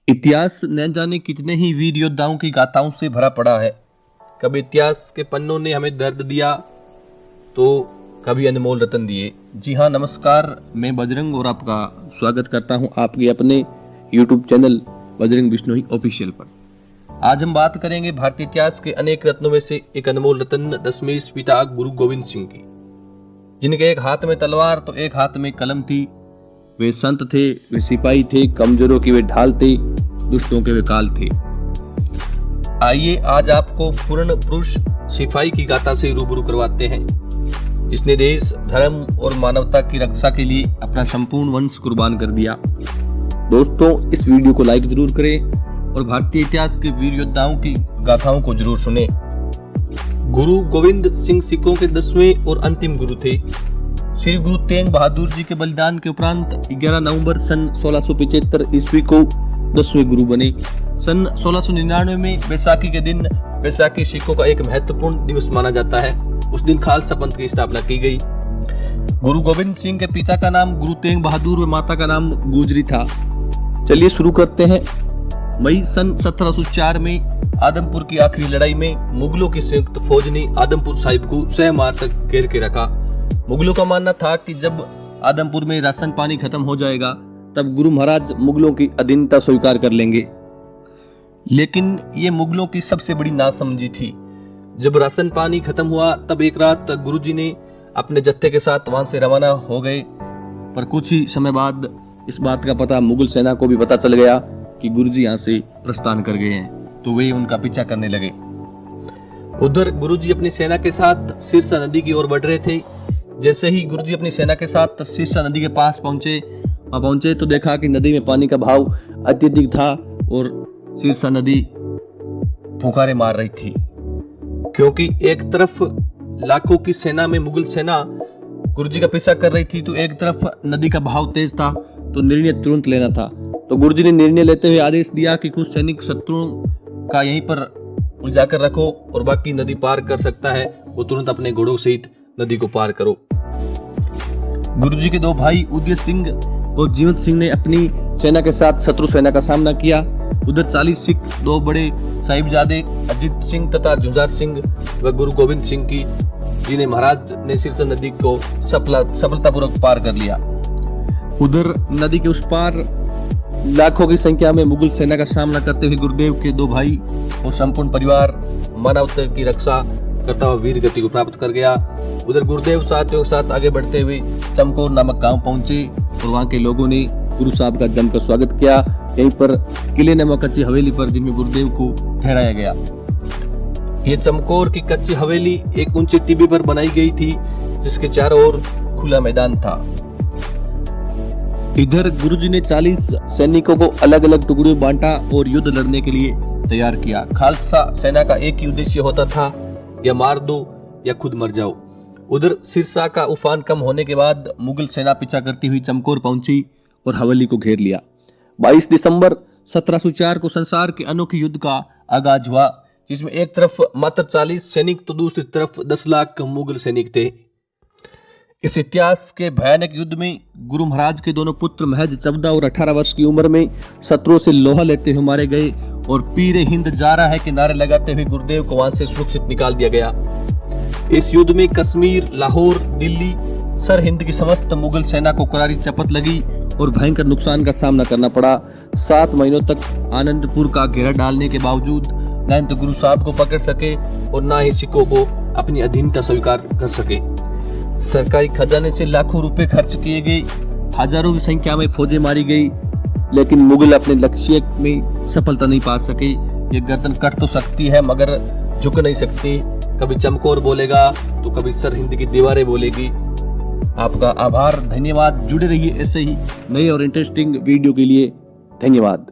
इतिहास न जाने कितने ही वीर योद्धाओं की गाथाओं से भरा पड़ा है। कभी इतिहास के पन्नों ने हमें दर्द दिया तो कभी अनमोल रतन दिए। जी हाँ, नमस्कार, मैं बजरंग और आपका स्वागत करता हूँ आपके अपने YouTube channel Bajrang Bishnoi official पर। आज हम बात करेंगे भारतीय इतिहास के अनेक रत्नों में से एक अनमोल रत्न दशमेश पिता गुरु गोविंद सिंह की, जिनके एक हाथ में तलवार तो एक हाथ में कलम थी। वे संत थे, वे सिपाही थे, कमजोरों के वे ढाल थे, दुष्टों के वे काल थे। आइए आज आपको पूर्ण पुरुष सिपाही की गाथा से रूबरू करवाते हैं, जिसने देश, धर्म और मानवता की रक्षा के लिए अपना संपूर्ण वंश कुर्बान कर दिया। दोस्तों, इस वीडियो को लाइक जरूर करें और भारतीय इतिहास के वीर योद्धाओं की गाथाओं को जरूर सुने। गुरु गोविंद सिंह सिखों के 10वें और अंतिम गुरु थे। श्री गुरु तेग बहादुर जी के बलिदान के उपरांत 11 नवंबर सन 1675 ईस्वी को 10वें गुरु बने। सन 1699 में बैसाखी के दिन, बैसाखी सिखों का एक महत्वपूर्ण दिवस माना जाता है। उस दिन खालसा पंथ की स्थापना की गई। गुरु गोविंद सिंह के पिता का नाम गुरु तेग बहादुर व माता का नाम गुजरी था। चलिए शुरू करते हैं। मई सन 1704 में आदमपुर की आखिरी लड़ाई में मुगलों की संयुक्त फौज ने आदमपुर साहिब को 6 माह तक घेर के रखा। मुगलों का मानना था कि जब आदमपुर में राशन पानी खत्म हो जाएगा तब गुरु महाराज मुगलों की अधीनता स्वीकार कर लेंगे। लेकिन ये मुगलों की सबसे बड़ी नासमझी थी। जब राशन पानी खत्म हुआ तब एक रात गुरुजी ने अपने जत्थे के साथ वहां से रवाना हो गए, पर कुछ ही समय बाद इस बात का पता मुगल सेना को भी पता चल गया कि गुरुजी यहाँ से प्रस्थान कर गए हैं, तो वे उनका पीछा करने लगे। उधर गुरुजी अपनी सेना के साथ सिरसा नदी की ओर बढ़ रहे थे। जैसे ही गुरुजी अपनी सेना के साथ सिरसा नदी के पास पहुंचे तो देखा कि नदी में पानी का भाव अत्यधिक था और सिरसा नदी फुकारे मार रही थी, क्योंकि एक तरफ लाखों की सेना में मुगल सेना गुरुजी का पीछा कर रही थी, तो एक तरफ नदी का भाव तेज था, तो निर्णय तुरंत लेना था। तो गुरुजी ने निर्णय लेते हुए आदेश दिया कि कुछ सैनिक शत्रुओं का यहीं पर उलझा कर रखो और बाकी नदी पार कर सकता है वो तुरंत अपने घोड़ों सहित नदी को पार करो। गुरुजी के 2 भाई उदय सिंह और जीवंत सिंह ने अपनी सेना के साथ शत्रु सेना का सामना किया। उधर 40 सिख, 2 बड़े साहिबजादे अजीत सिंह तथा जुझार सिंह व गुरु गोविंद सिंह की, जिन्हें महाराज ने सिरसा नदी को सफलतापूर्वक पार कर लिया। उधर नदी के उस पार लाखों की संख्या में मुगल सेना का सामना करते हुए गुरुदेव के 2 भाई और संपूर्ण परिवार मानवता की रक्षा करता हुआ वीर गति को प्राप्त कर गया। उधर गुरुदेव साथियों के साथ आगे बढ़ते हुए चमकौर नामक गांव पहुंचे और वहां के लोगों ने गुरु साहब का जमकर स्वागत किया। यहीं पर किले नमा कच्ची हवेली पर, जिनमें गुरुदेव को ठहराया गया। ये चमकौर की कच्ची हवेली एक ऊंची टिब्बे पर बनाई गई थी, जिसके चारों ओर खुला मैदान था। इधर गुरुजी ने 40 सैनिकों को अलग अलग टुकड़ों में बांटा और युद्ध लड़ने के लिए तैयार किया। खालसा सेना का एक ही उद्देश्य होता था, या मार दो या खुद मर जाओ। उधर सिरसा का उफान कम होने के बाद मुगल सेना पीछा करती हुई चमकौर पहुंची और हवेली को घेर लिया। 22 दिसंबर 1704 को संसार के अनोखे युद्ध का आगाज हुआ, जिसमें एक तरफ मात्र 40 सैनिक तो दूसरी तरफ 10 लाख मुगल सैनिक थे। इस इतिहास के भयानक युद्ध में गुरु महाराज के दोनों पुत्र महज 14 और 18 वर्ष की उम्र में शत्रुओं से लोहा लेते हुए मारे गए और पीरे हिंद जा रहा है के नारे लगाते हुए गुरुदेव को वहां से सुरक्षित निकाल दिया गया। इस युद्ध में कश्मीर, लाहौर, दिल्ली, सर हिंद की समस्त मुगल सेना को करारी चपत लगी और भयंकर नुकसान का सामना करना पड़ा। 7 महीनों तक आनंदपुर का घेरा डालने के बावजूद न तो गुरु साहब को पकड़ सके और न ही सिखों को अपनी अधीनता स्वीकार कर सके। सरकारी खजाने से लाखों रुपए खर्च किए गए, हजारों की संख्या में फौजें मारी गई, लेकिन मुगल अपने लक्ष्य में सफलता नहीं पा सके। ये गर्दन कट तो सकती है मगर झुक नहीं सकती। कभी चमकौर बोलेगा तो कभी सर हिंद की दीवारें बोलेगी। आपका आभार, धन्यवाद। जुड़े रहिए ऐसे ही नए और इंटरेस्टिंग वीडियो के लिए। धन्यवाद।